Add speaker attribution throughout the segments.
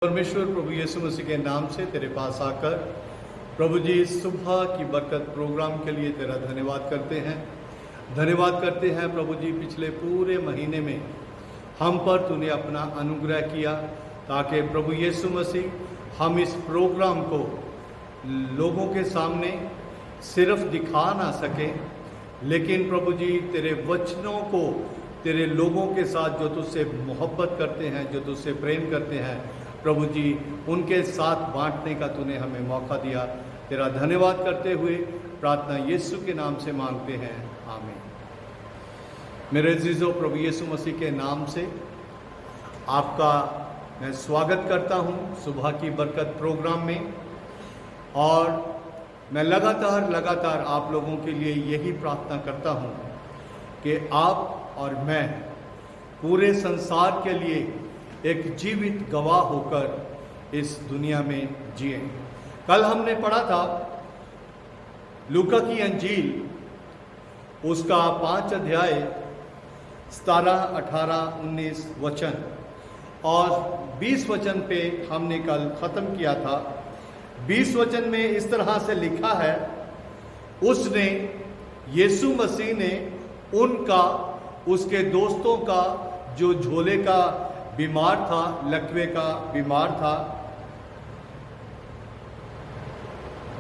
Speaker 1: परमेश्वर प्रभु यीशु मसीह के नाम से तेरे पास आकर प्रभु जी सुबह की बरकत प्रोग्राम के लिए तेरा धन्यवाद करते हैं। धन्यवाद करते हैं प्रभु जी, पिछले पूरे महीने में हम पर तूने अपना अनुग्रह किया ताकि प्रभु यीशु मसीह हम इस प्रोग्राम को लोगों के सामने सिर्फ दिखा ना सकें, लेकिन प्रभु जी तेरे वचनों को तेरे लोगों के साथ जो तुझसे मोहब्बत करते हैं, जो तुझसे प्रेम करते हैं, प्रभु जी उनके साथ बांटने का तूने हमें मौका दिया। तेरा धन्यवाद करते हुए प्रार्थना यीशु के नाम से मांगते हैं, आमीन। मेरे अजीजों, प्रभु यीशु मसीह के नाम से आपका मैं स्वागत करता हूं सुबह की बरकत प्रोग्राम में। और मैं लगातार आप लोगों के लिए यही प्रार्थना करता हूं कि आप और मैं पूरे संसार के लिए एक जीवित गवाह होकर इस दुनिया में जिए। कल हमने पढ़ा था लूका की अंजील, उसका 5 अध्याय 17, 18, 19 वचन और 20 वचन पे हमने कल खत्म किया था। 20 वचन में इस तरह से लिखा है, उसने यीशु मसीह ने उनका, उसके दोस्तों का जो झोले का बीमार था, लकवे का बीमार था,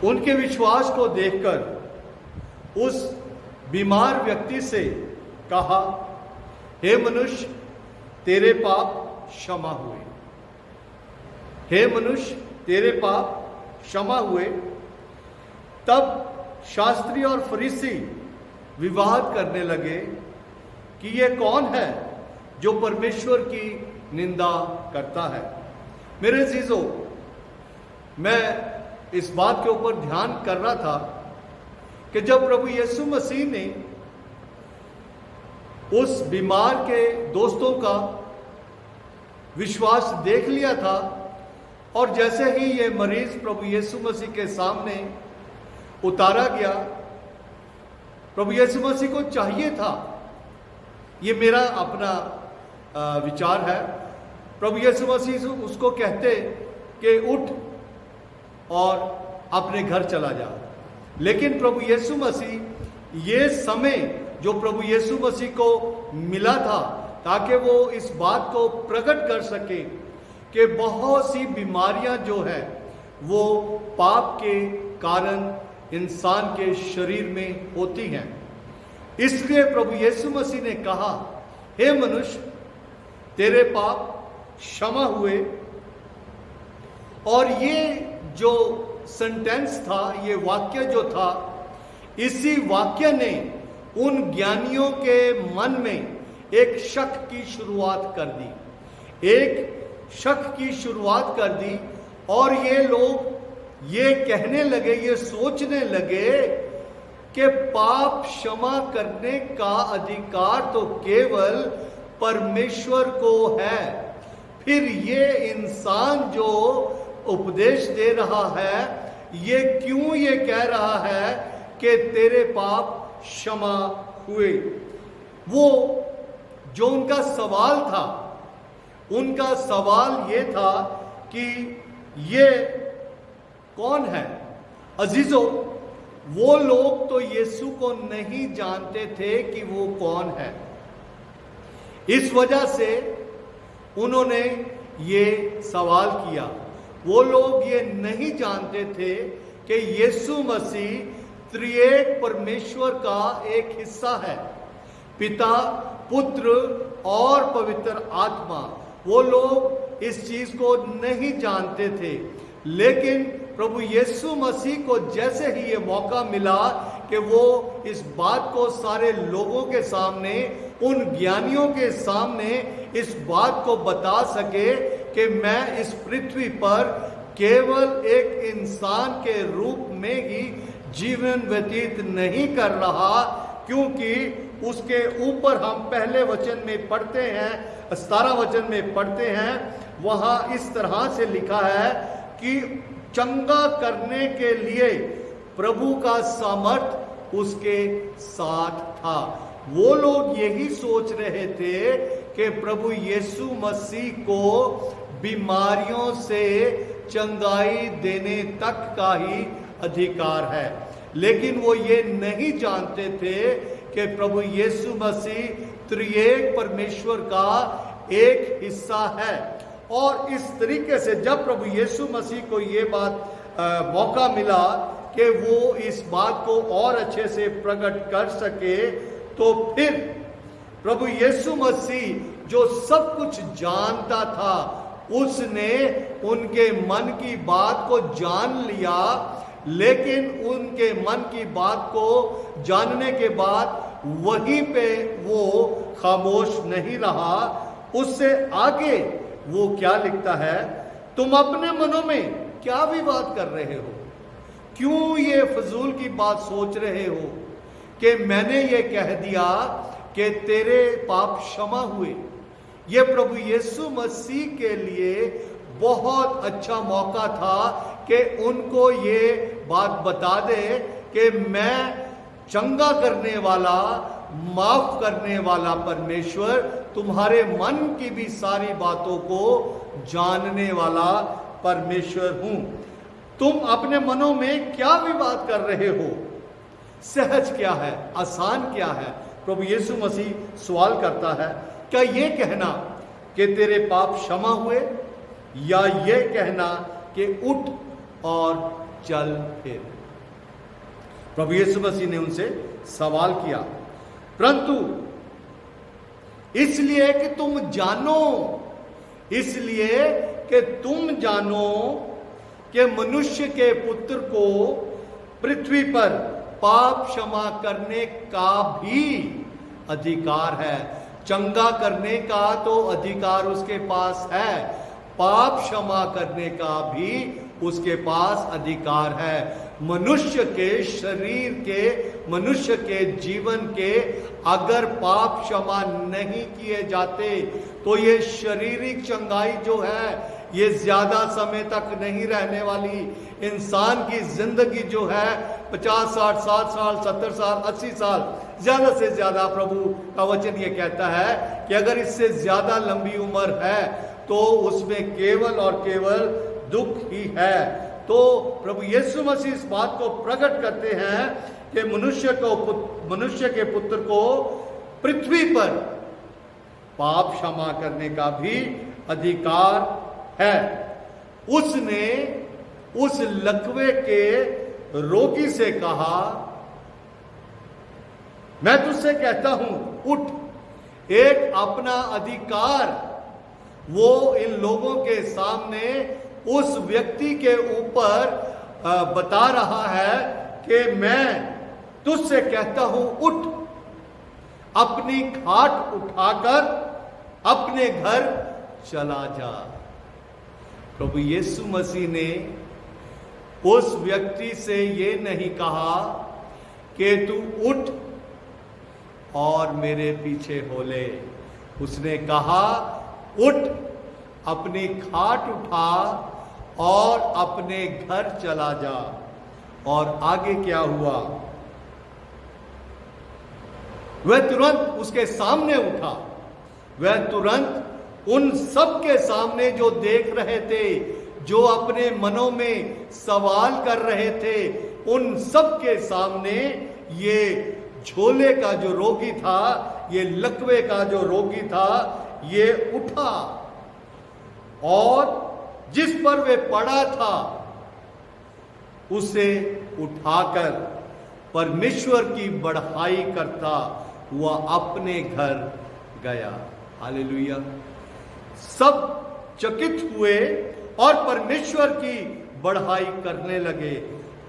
Speaker 1: उनके विश्वास को देखकर उस बीमार व्यक्ति से कहा, हे मनुष्य तेरे पाप क्षमा हुए। हे मनुष्य तेरे पाप क्षमा हुए। तब शास्त्री और फरीसी विवाद करने लगे कि ये कौन है जो परमेश्वर की निंदा करता है। मेरे अजीजों, मैं इस बात के ऊपर ध्यान कर रहा था कि जब प्रभु यीशु मसीह ने उस बीमार के दोस्तों का विश्वास देख लिया था और जैसे ही ये मरीज प्रभु यीशु मसीह के सामने उतारा गया, प्रभु यीशु मसीह को चाहिए था, ये मेरा अपना विचार है, प्रभु यीशु मसीह उसको कहते कि उठ और अपने घर चला जा। लेकिन प्रभु यीशु मसीह, ये समय जो प्रभु यीशु मसीह को मिला था ताकि वो इस बात को प्रकट कर सके कि बहुत सी बीमारियां जो है वो पाप के कारण इंसान के शरीर में होती हैं, इसलिए प्रभु यीशु मसीह ने कहा, हे मनुष्य तेरे पाप क्षमा हुए। और ये जो सेंटेंस था, ये वाक्य जो था, इसी वाक्य ने उन ज्ञानियों के मन में एक शक की शुरुआत कर दी, एक शक की शुरुआत कर दी। और ये लोग ये कहने लगे, ये सोचने लगे कि पाप क्षमा करने का अधिकार तो केवल परमेश्वर को है। फिर ये इंसान जो उपदेश दे रहा है, ये क्यों ये कह रहा है कि तेरे पाप क्षमा हुए? वो जो उनका सवाल था, उनका सवाल ये था कि ये कौन है? अजीजों, वो लोग तो यीशु को नहीं जानते थे कि वो कौन है। इस वजह से उन्होंने ये सवाल किया। वो लोग ये नहीं जानते थे कि यीशु मसीह त्रिएक परमेश्वर का एक हिस्सा है, पिता, पुत्र और पवित्र आत्मा। वो लोग इस चीज को नहीं जानते थे। लेकिन प्रभु यीशु मसीह को जैसे ही ये मौका मिला कि वो इस बात को सारे लोगों के सामने, उन ज्ञानियों के सामने इस बात को बता सके कि मैं इस पृथ्वी पर केवल एक इंसान के रूप में ही जीवन व्यतीत नहीं कर रहा, क्योंकि उसके ऊपर हम पहले वचन में पढ़ते हैं, 17 वचन में पढ़ते हैं, वहां इस तरह से लिखा है कि चंगा करने के लिए प्रभु का सामर्थ उसके साथ था। वो लोग यही सोच रहे थे कि प्रभु यीशु मसीह को बीमारियों से चंगाई देने तक का ही अधिकार है। लेकिन वो ये नहीं जानते थे कि प्रभु यीशु मसीह त्रिएक परमेश्वर का एक हिस्सा है। और इस तरीके से जब प्रभु यीशु मसीह को ये बात मौका मिला कि वो इस बात को और अच्छे से प्रकट कर सके, तो फिर प्रभु यीशु मसीह जो सब कुछ जानता था, उसने उनके मन की बात को जान लिया। लेकिन उनके मन की बात को जानने के बाद वहीं पे वो खामोश नहीं रहा। उससे आगे वो क्या लिखता है, तुम अपने मनों में क्या विवाद कर रहे हो? क्यों ये फजूल की बात सोच रहे हो कि मैंने ये कह दिया कि तेरे पाप क्षमा हुए। ये प्रभु यीशु मसीह के लिए बहुत अच्छा मौका था कि उनको ये बात बता दे कि मैं चंगा करने वाला, माफ करने वाला परमेश्वर, तुम्हारे मन की भी सारी बातों को जानने वाला परमेश्वर हूं। तुम अपने मनों में क्या विवाद कर रहे हो? सहज क्या है, आसान क्या है? प्रभु यीशु मसीह सवाल करता है, क्या ये कहना कि तेरे पाप क्षमा हुए, या ये कहना कि उठ और चल फिर? प्रभु यीशु मसीह ने उनसे सवाल किया, परंतु इसलिए कि तुम जानो, इसलिए कि तुम जानो कि मनुष्य के पुत्र को पृथ्वी पर पाप क्षमा करने का भी अधिकार है। चंगा करने का तो अधिकार उसके पास है, पाप क्षमा करने का भी उसके पास अधिकार है। मनुष्य के शरीर के, मनुष्य के जीवन के अगर पाप क्षमा नहीं किए जाते तो ये शारीरिक चंगाई जो है ये ज्यादा समय तक नहीं रहने वाली। इंसान की जिंदगी जो है 50, 60, 60 साल, 70 साल, 80 साल, ज्यादा से ज्यादा प्रभु का वचन ये कहता है कि अगर इससे ज्यादा लंबी उम्र है तो उसमें केवल और केवल दुख ही है। तो प्रभु यीशु मसीह इस बात को प्रकट करते हैं कि मनुष्य के पुत्र को पृथ्वी पर पाप क्षमा करने का भी अधिकार है। उसने उस लकवे के रोगी से कहा, मैं तुझसे कहता हूं उठ। एक अपना अधिकार वो इन लोगों के सामने उस व्यक्ति के ऊपर बता रहा है कि मैं तुझसे कहता हूं उठ, अपनी खाट उठाकर अपने घर चला जा। प्रभु यीशु मसीह ने उस व्यक्ति से ये नहीं कहा कि तू उठ और मेरे पीछे हो ले। उसने कहा उठ, अपनी खाट उठा और अपने घर चला जा। और आगे क्या हुआ? वह तुरंत उसके सामने उठा। वह तुरंत उन सब के सामने जो देख रहे थे, जो अपने मनों में सवाल कर रहे थे, उन सब के सामने ये झोले का जो रोगी था, ये लकवे का जो रोगी था, ये उठा और जिस पर वे पड़ा था उसे उठाकर परमेश्वर की बड़ाई करता हुआ अपने घर गया। हालेलुया। सब चकित हुए और परमेश्वर की बड़ाई करने लगे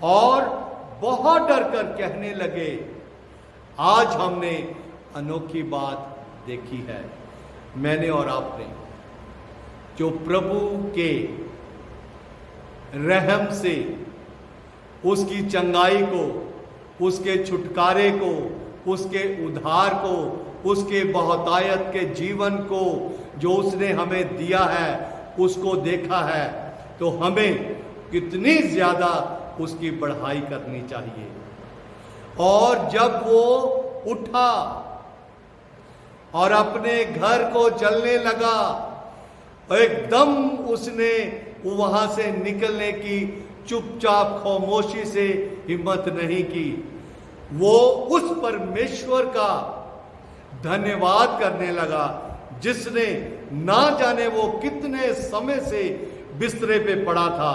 Speaker 1: और बहुत डर कर कहने लगे, आज हमने अनोखी बात देखी है, मैंने और आपने, जो प्रभु के रहम से उसकी चंगाई को, उसके छुटकारे को, उसके उद्धार को, उसके बहुतायत के जीवन को जो उसने हमें दिया है, उसको देखा है, तो हमें कितनी ज्यादा उसकी बढ़ाई करनी चाहिए। और जब वो उठा और अपने घर को चलने लगा, एकदम उसने वहां से निकलने की चुपचाप खामोशी से हिम्मत नहीं की। वो उस परमेश्वर का धन्यवाद करने लगा जिसने ना जाने वो कितने समय से बिस्तरे पे पड़ा था,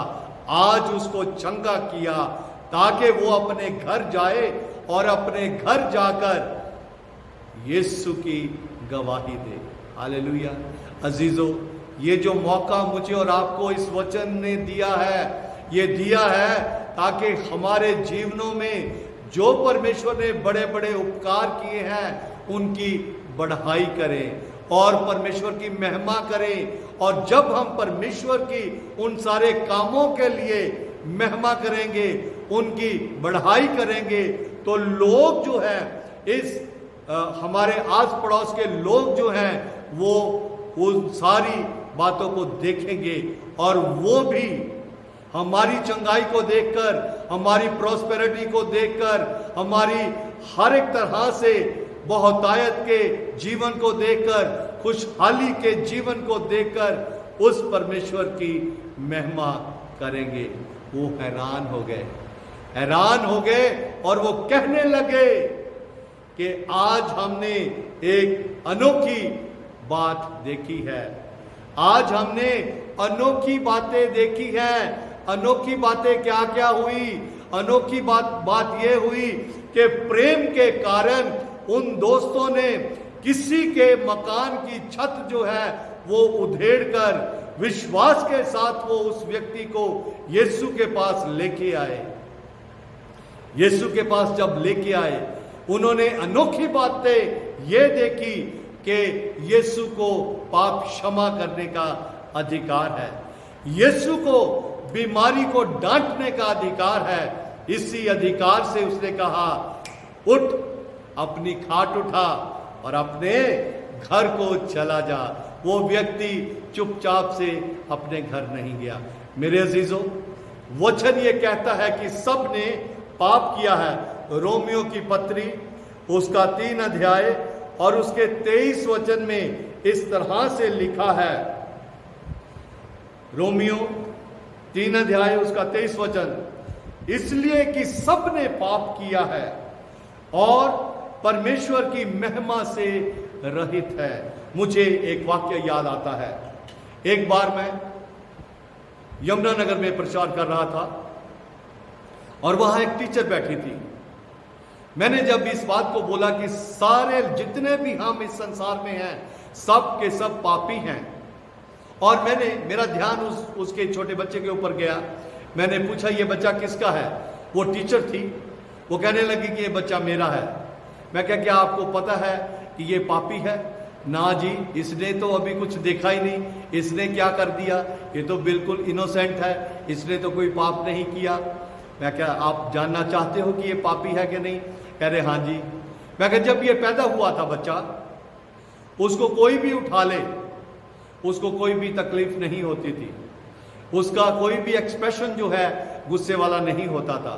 Speaker 1: आज उसको चंगा किया ताकि वो अपने घर जाए और अपने घर जाकर यीशु की गवाही दे। हालेलुया। अजीजों, ये जो मौका मुझे और आपको इस वचन ने दिया है, ये दिया है ताकि हमारे जीवनों में जो परमेश्वर ने बड़े बड़े उपकार किए हैं उनकी बढ़ाई करें और परमेश्वर की महिमा करें। और जब हम परमेश्वर की उन सारे कामों के लिए महिमा करेंगे, उनकी बढ़ाई करेंगे, तो लोग जो है इस हमारे आस पड़ोस के लोग जो हैं वो उन सारी बातों को देखेंगे और वो भी हमारी चंगाई को देखकर, हमारी प्रॉस्पेरिटी को देखकर, हमारी हर एक तरह से बहुतायत के जीवन को देखकर, खुशहाली के जीवन को देखकर उस परमेश्वर की महिमा करेंगे। वो हैरान हो गए और वो कहने लगे कि आज हमने एक अनोखी बात देखी है, आज हमने अनोखी बातें देखी हैं। अनोखी बातें क्या क्या हुई? अनोखी बात यह हुई कि प्रेम के कारण उन दोस्तों ने किसी के मकान की छत जो है वो उधेड़कर विश्वास के साथ वो उस व्यक्ति को यीशु के पास लेके आए। यीशु के पास जब लेके आए, उन्होंने अनोखी बातें ये देखी कि यीशु को पाप क्षमा करने का अधिकार है, यीशु को बीमारी को डांटने का अधिकार है। इसी अधिकार से उसने कहा, उठ, अपनी खाट उठा और अपने घर को चला जा। वो व्यक्ति चुपचाप से अपने घर नहीं गया। मेरे अजीजों, वचन ये कहता है कि सब ने पाप किया है। रोमियो की पत्री उसका 3 अध्याय और उसके 23 वचन में इस तरह से लिखा है। रोमियो 3 अध्याय उसका 23 वचन, इसलिए कि सब ने पाप किया है और परमेश्वर की महिमा से रहित है। मुझे एक वाक्य याद आता है। एक बार मैं यमुनानगर में प्रचार कर रहा था और वहां एक टीचर बैठी थी। मैंने जब इस बात को बोला कि सारे जितने भी हम इस संसार में हैं सब के सब पापी हैं, और मेरा ध्यान उसके छोटे बच्चे के ऊपर गया। मैंने पूछा, ये बच्चा किसका है? वो टीचर थी। वो कहने लगी कि ये बच्चा मेरा है। मैं क्या आपको पता है कि ये पापी है? ना जी, इसने तो अभी कुछ देखा ही नहीं, इसने क्या कर दिया, ये तो बिल्कुल इनोसेंट है, इसने तो कोई पाप नहीं किया। मैं क्या आप जानना चाहते हो कि ये पापी है कि नहीं? कह रहे हाँ जी। मैं जब ये पैदा हुआ था बच्चा, उसको कोई भी उठा ले, उसको कोई भी तकलीफ नहीं होती थी, उसका कोई भी एक्सप्रेशन जो है गुस्से वाला नहीं होता था,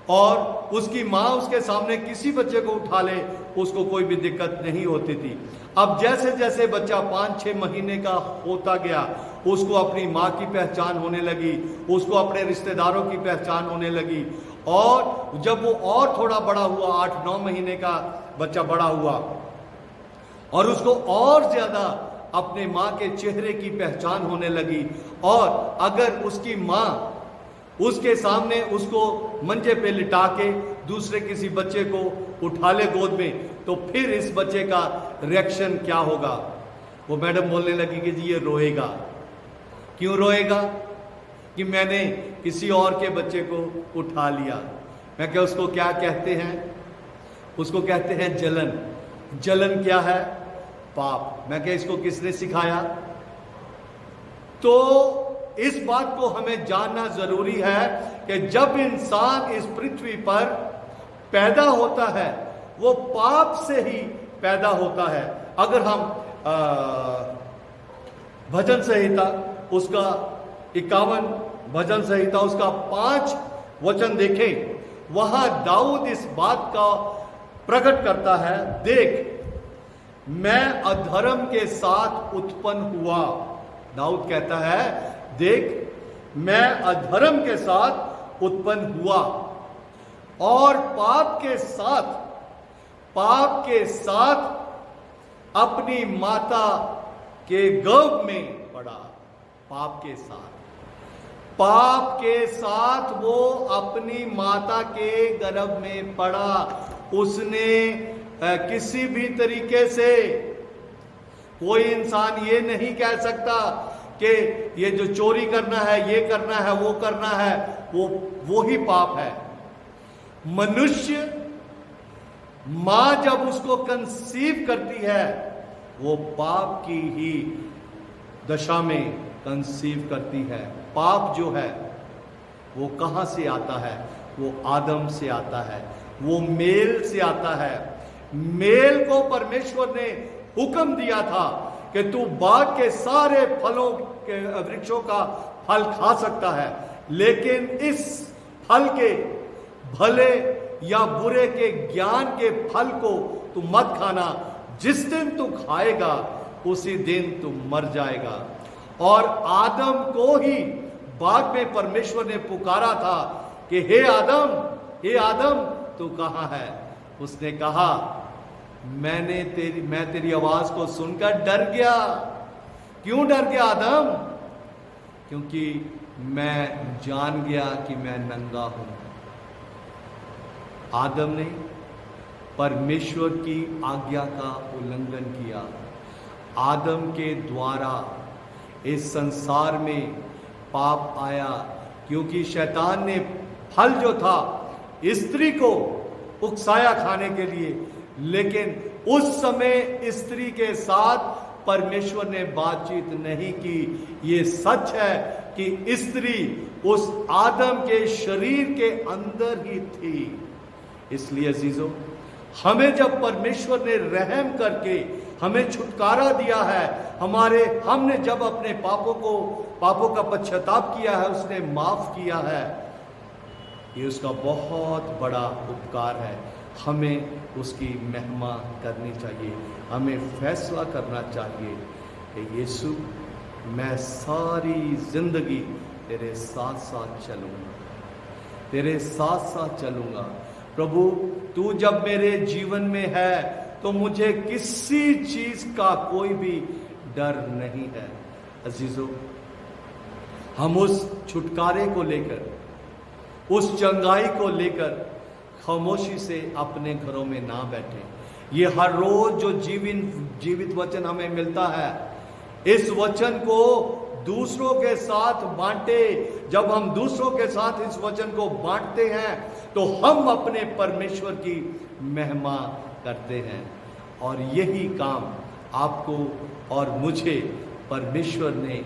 Speaker 1: और उसकी माँ उसके सामने किसी बच्चे को उठा ले उसको कोई भी दिक्कत नहीं होती थी। अब जैसे जैसे बच्चा 5-6 महीने का होता गया, उसको अपनी माँ की पहचान होने लगी, उसको अपने रिश्तेदारों की पहचान होने लगी, और जब वो और थोड़ा बड़ा हुआ, 8-9 महीने का बच्चा बड़ा हुआ, और उसको और ज्यादा अपने माँ के चेहरे की पहचान होने लगी। और अगर उसकी माँ उसके सामने उसको मंजे पे लिटा के दूसरे किसी बच्चे को उठा ले गोद में, तो फिर इस बच्चे का रिएक्शन क्या होगा? वो मैडम बोलने लगी कि जी ये रोएगा। क्यों रोएगा? कि मैंने किसी और के बच्चे को उठा लिया। मैं क्या उसको क्या कहते हैं? उसको कहते हैं जलन। जलन क्या है? पाप। मैं क्या इसको किसने सिखाया? तो इस बात को हमें जानना जरूरी है कि जब इंसान इस पृथ्वी पर पैदा होता है वो पाप से ही पैदा होता है। अगर हम भजन संहिता उसका 51 भजन संहिता उसका 5 वचन देखें, वहां दाऊद इस बात का प्रकट करता है, देख मैं अधर्म के साथ उत्पन्न हुआ दाऊद कहता है, देख मैं अधर्म के साथ उत्पन्न हुआ और पाप के साथ अपनी माता के गर्भ में पड़ा। पाप के साथ वो अपनी माता के गर्भ में पड़ा। उसने किसी भी तरीके से, कोई इंसान ये नहीं कह सकता कि ये जो चोरी करना है, ये करना है, वो करना है, वो ही पाप है। मनुष्य मां जब उसको कंसीव करती है, वो पाप की ही दशा में कंसीव करती है। पाप जो है वो कहां से आता है? वो आदम से आता है, वो मेल से आता है। मेल को परमेश्वर ने हुक्म दिया था कि तू बाग के सारे फलों के वृक्षों का फल खा सकता है, लेकिन इस फल के, भले या बुरे के ज्ञान के फल को तू मत खाना। जिस दिन तू खाएगा उसी दिन तू मर जाएगा। और आदम को ही बाग में परमेश्वर ने पुकारा था कि हे आदम तू कहां है? उसने कहा, मैं तेरी आवाज को सुनकर डर गया। क्यों डर गया आदम? क्योंकि मैं जान गया कि मैं नंगा हूं। आदम ने परमेश्वर की आज्ञा का उल्लंघन किया। आदम के द्वारा इस संसार में पाप आया, क्योंकि शैतान ने फल जो था स्त्री को उकसाया खाने के लिए, लेकिन उस समय स्त्री के साथ परमेश्वर ने बातचीत नहीं की। ये सच है कि स्त्री उस आदम के शरीर के अंदर ही थी। इसलिए अजीजों, हमें जब परमेश्वर ने रहम करके हमें छुटकारा दिया है, हमने जब अपने पापों का पश्चाताप किया है, उसने माफ किया है, ये उसका बहुत बड़ा उपकार है। हमें उसकी महिमा करनी चाहिए। हमें फैसला करना चाहिए कि यीशु, मैं सारी जिंदगी तेरे साथ साथ चलूंगा। प्रभु, तू जब मेरे जीवन में है तो मुझे किसी चीज का कोई भी डर नहीं है। अजीजों, हम उस छुटकारे को लेकर, उस चंगाई को लेकर खामोशी से अपने घरों में ना बैठे। ये हर रोज जो जीवित वचन हमें मिलता है, इस वचन को दूसरों के साथ बांटे। जब हम दूसरों के साथ इस वचन को बांटते हैं तो हम अपने परमेश्वर की महिमा करते हैं। और यही काम आपको और मुझे परमेश्वर ने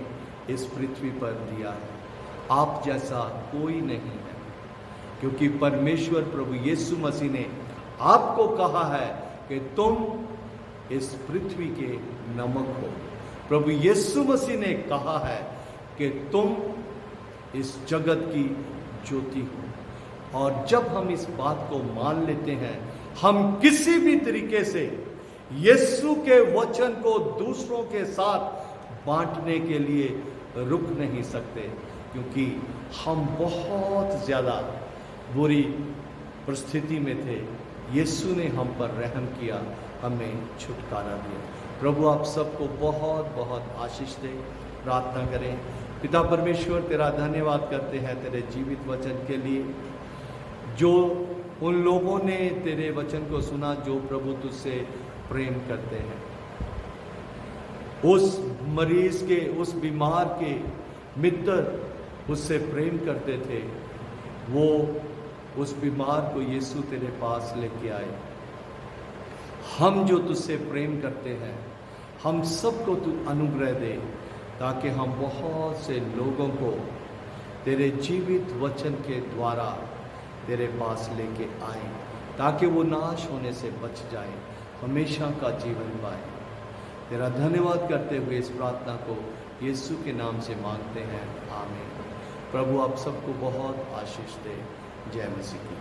Speaker 1: इस पृथ्वी पर दिया है। आप जैसा कोई नहीं है, क्योंकि परमेश्वर प्रभु यीशु मसीह ने आपको कहा है कि तुम इस पृथ्वी के नमक हो। प्रभु यीशु मसीह ने कहा है कि तुम इस जगत की ज्योति हो। और जब हम इस बात को मान लेते हैं, हम किसी भी तरीके से यीशु के वचन को दूसरों के साथ बांटने के लिए रुक नहीं सकते, क्योंकि हम बहुत ज़्यादा बुरी परिस्थिति में थे। यीशु ने हम पर रहम किया, हमें छुटकारा दिया। प्रभु आप सबको बहुत बहुत आशीष दे। प्रार्थना करें। पिता परमेश्वर, तेरा धन्यवाद करते हैं तेरे जीवित वचन के लिए, जो उन लोगों ने तेरे वचन को सुना जो प्रभु तुझसे प्रेम करते हैं। उस मरीज के, उस बीमार के मित्र उससे प्रेम करते थे, वो उस बीमार को यीशु तेरे पास लेके आए। हम जो तुझसे प्रेम करते हैं, हम सबको तू अनुग्रह दे, ताकि हम बहुत से लोगों को तेरे जीवित वचन के द्वारा तेरे पास लेके आए, ताकि वो नाश होने से बच जाए, हमेशा का जीवन पाए। तेरा धन्यवाद करते हुए इस प्रार्थना को यीशु के नाम से मांगते हैं, आमीन। प्रभु आप सबको बहुत आशीष दे। जय मसीह की।